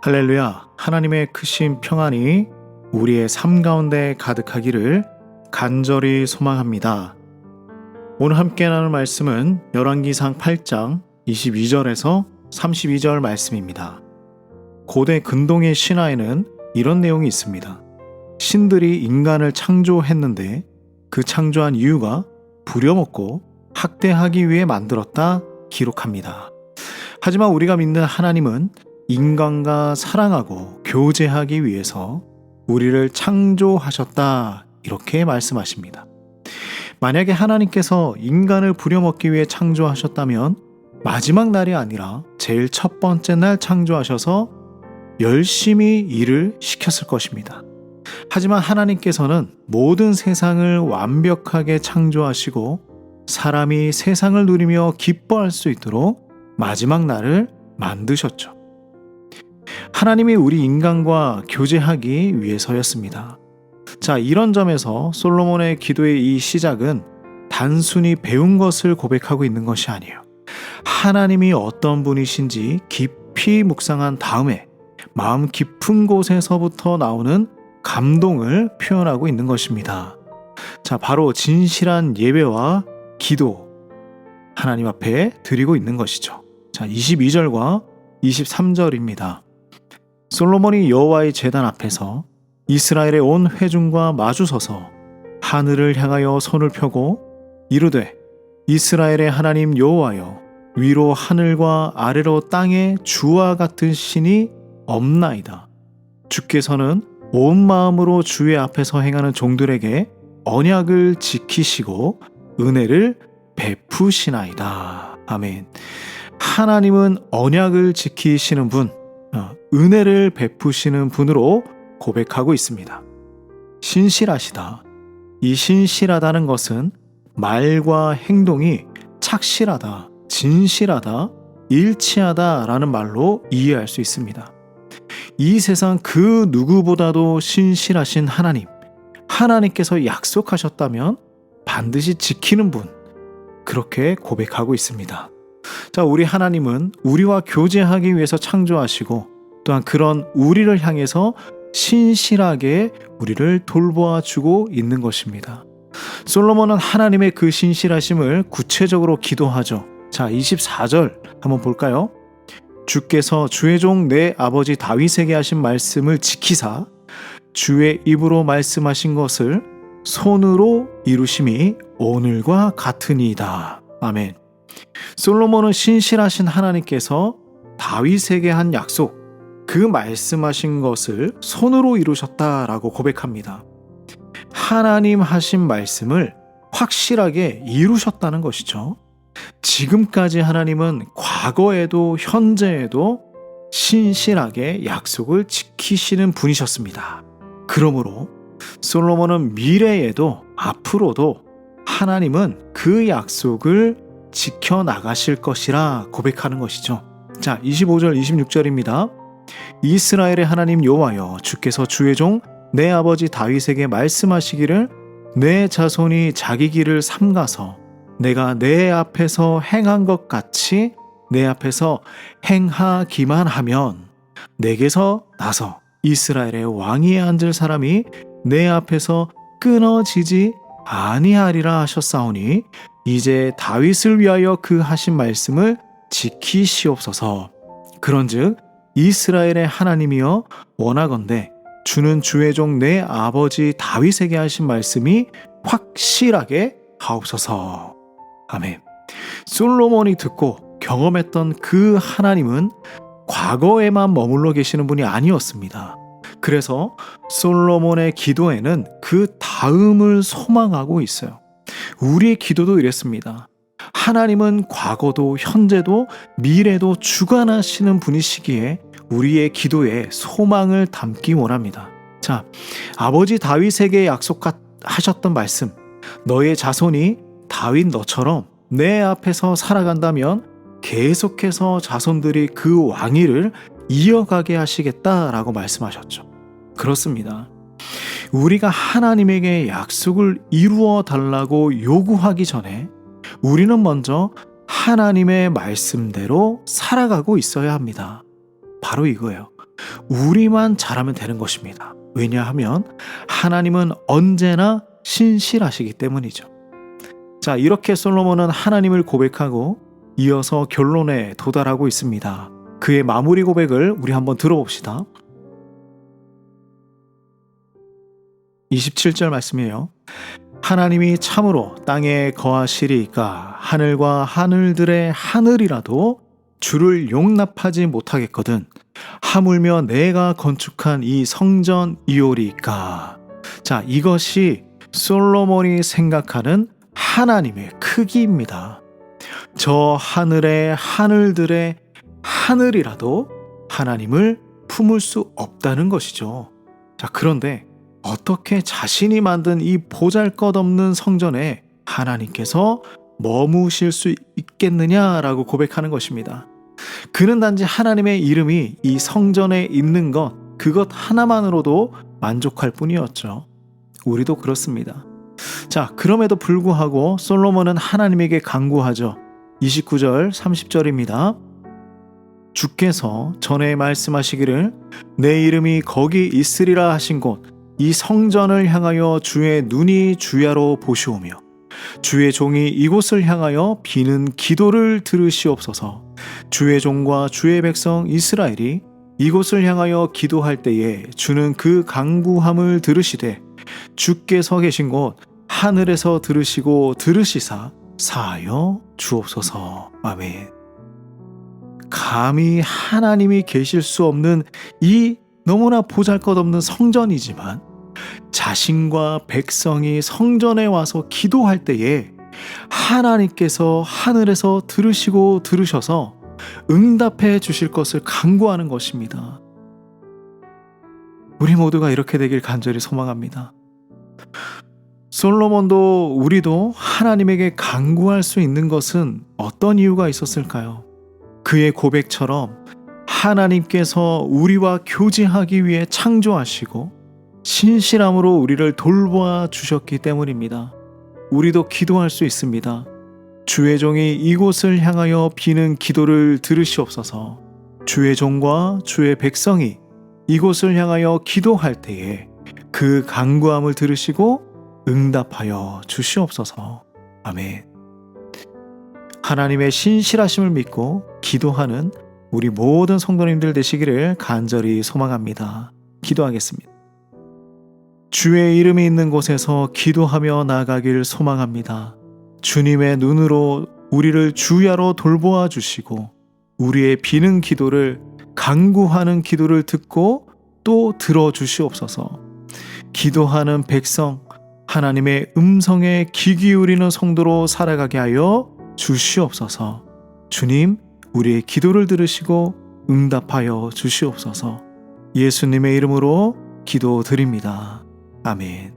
할렐루야. 하나님의 크신 평안이 우리의 삶 가운데 가득하기를 간절히 소망합니다. 오늘 함께 나눌 말씀은 열왕기상 8장 22절에서 32절 말씀입니다. 고대 근동의 신화에는 이런 내용이 있습니다. 신들이 인간을 창조했는데 그 창조한 이유가 부려먹고 학대하기 위해 만들었다 기록합니다. 하지만 우리가 믿는 하나님은 인간과 사랑하고 교제하기 위해서 우리를 창조하셨다 이렇게 말씀하십니다. 만약에 하나님께서 인간을 부려먹기 위해 창조하셨다면 마지막 날이 아니라 제일 첫 번째 날 창조하셔서 열심히 일을 시켰을 것입니다. 하지만 하나님께서는 모든 세상을 완벽하게 창조하시고 사람이 세상을 누리며 기뻐할 수 있도록 마지막 날을 만드셨죠. 하나님이 우리 인간과 교제하기 위해서였습니다. 자, 이런 점에서 솔로몬의 기도의 이 시작은 단순히 배운 것을 고백하고 있는 것이 아니에요. 하나님이 어떤 분이신지 깊이 묵상한 다음에 마음 깊은 곳에서부터 나오는 감동을 표현하고 있는 것입니다. 자, 바로 진실한 예배와 기도, 하나님 앞에 드리고 있는 것이죠. 자, 22절과 23절입니다. 솔로몬이 여호와의 제단 앞에서 이스라엘의 온 회중과 마주서서 하늘을 향하여 손을 펴고 이르되 이스라엘의 하나님 여호와여, 위로 하늘과 아래로 땅에 주와 같은 신이 없나이다. 주께서는 온 마음으로 주의 앞에서 행하는 종들에게 언약을 지키시고 은혜를 베푸시나이다. 아멘. 하나님은 언약을 지키시는 분, 은혜를 베푸시는 분으로 고백하고 있습니다. 신실하시다. 이 신실하다는 것은 말과 행동이 착실하다, 진실하다, 일치하다라는 말로 이해할 수 있습니다. 이 세상 그 누구보다도 신실하신 하나님, 하나님께서 약속하셨다면 반드시 지키는 분, 그렇게 고백하고 있습니다. 자, 우리 하나님은 우리와 교제하기 위해서 창조하시고 또한 그런 우리를 향해서 신실하게 우리를 돌보아 주고 있는 것입니다. 솔로몬은 하나님의 그 신실하심을 구체적으로 기도하죠. 자, 24절 한번 볼까요? 주께서 주의 종 내 아버지 다윗에게 하신 말씀을 지키사 주의 입으로 말씀하신 것을 손으로 이루심이 오늘과 같으니이다. 아멘. 솔로몬은 신실하신 하나님께서 다윗에게 한 약속, 그 말씀하신 것을 손으로 이루셨다라고 고백합니다. 하나님 하신 말씀을 확실하게 이루셨다는 것이죠. 지금까지 하나님은 과거에도 현재에도 신실하게 약속을 지키시는 분이셨습니다. 그러므로 솔로몬은 미래에도 앞으로도 하나님은 그 약속을 지켜나가실 것이라 고백하는 것이죠. 자, 25절 26절입니다. 이스라엘의 하나님 여호와여, 주께서 주의 종 내 아버지 다윗에게 말씀하시기를 내 자손이 자기 길을 삼가서 내가 내 앞에서 행한 것 같이 내 앞에서 행하기만 하면 내게서 나서 이스라엘의 왕위에 앉을 사람이 내 앞에서 끊어지지 아니하리라 하셨사오니 이제 다윗을 위하여 그 하신 말씀을 지키시옵소서. 그런즉 이스라엘의 하나님이여, 원하건대 주는 주의 종 내 아버지 다윗에게 하신 말씀이 확실하게 하옵소서. 아멘. 솔로몬이 듣고 경험했던 그 하나님은 과거에만 머물러 계시는 분이 아니었습니다. 그래서 솔로몬의 기도에는 그 다음을 소망하고 있어요. 우리의 기도도 이랬습니다. 하나님은 과거도 현재도 미래도 주관하시는 분이시기에 우리의 기도에 소망을 담기 원합니다. 자, 아버지 다윗에게 약속하셨던 말씀, 너의 자손이 다윗 너처럼 내 앞에서 살아간다면 계속해서 자손들이 그 왕위를 이어가게 하시겠다라고 말씀하셨죠. 그렇습니다. 우리가 하나님에게 약속을 이루어 달라고 요구하기 전에 우리는 먼저 하나님의 말씀대로 살아가고 있어야 합니다. 바로 이거예요. 우리만 잘하면 되는 것입니다. 왜냐하면 하나님은 언제나 신실하시기 때문이죠. 자, 이렇게 솔로몬은 하나님을 고백하고 이어서 결론에 도달하고 있습니다. 그의 마무리 고백을 우리 한번 들어봅시다. 27절 말씀이에요. 하나님이 참으로 땅에 거하시리이까 하늘과 하늘들의 하늘이라도 주를 용납하지 못하겠거든 하물며 내가 건축한 이 성전이오리이까. 자, 이것이 솔로몬이 생각하는 하나님의 크기입니다. 저 하늘의 하늘들의 하늘이라도 하나님을 품을 수 없다는 것이죠. 자, 그런데 어떻게 자신이 만든 이 보잘것없는 성전에 하나님께서 머무실 수 있겠느냐라고 고백하는 것입니다. 그는 단지 하나님의 이름이 이 성전에 있는 것, 그것 하나만으로도 만족할 뿐이었죠. 우리도 그렇습니다. 자, 그럼에도 불구하고 솔로몬은 하나님에게 간구하죠. 29절, 30절입니다. 주께서 전에 말씀하시기를 내 이름이 거기 있으리라 하신 곳 이 성전을 향하여 주의 눈이 주야로 보시오며 주의 종이 이곳을 향하여 비는 기도를 들으시옵소서. 주의 종과 주의 백성 이스라엘이 이곳을 향하여 기도할 때에 주는 그 간구함을 들으시되 주께서 계신 곳 하늘에서 들으시고 들으시사 사하여 주옵소서. 아멘. 감히 하나님이 계실 수 없는 이 너무나 보잘것없는 성전이지만 자신과 백성이 성전에 와서 기도할 때에 하나님께서 하늘에서 들으시고 들으셔서 응답해 주실 것을 간구하는 것입니다. 우리 모두가 이렇게 되길 간절히 소망합니다. 솔로몬도 우리도 하나님에게 간구할 수 있는 것은 어떤 이유가 있었을까요? 그의 고백처럼 하나님께서 우리와 교제하기 위해 창조하시고 신실함으로 우리를 돌보아 주셨기 때문입니다. 우리도 기도할 수 있습니다. 주의 종이 이곳을 향하여 비는 기도를 들으시옵소서. 주의 종과 주의 백성이 이곳을 향하여 기도할 때에 그 간구함을 들으시고 응답하여 주시옵소서. 아멘. 하나님의 신실하심을 믿고 기도하는 우리 모든 성도님들 되시기를 간절히 소망합니다. 기도하겠습니다. 주의 이름이 있는 곳에서 기도하며 나아가길 소망합니다. 주님의 눈으로 우리를 주야로 돌보아 주시고 우리의 비는 기도를 간구하는 기도를 듣고 또 들어주시옵소서. 기도하는 백성 하나님의 음성에 귀 기울이는 성도로 살아가게 하여 주시옵소서. 주님, 우리의 기도를 들으시고 응답하여 주시옵소서. 예수님의 이름으로 기도드립니다. 아멘.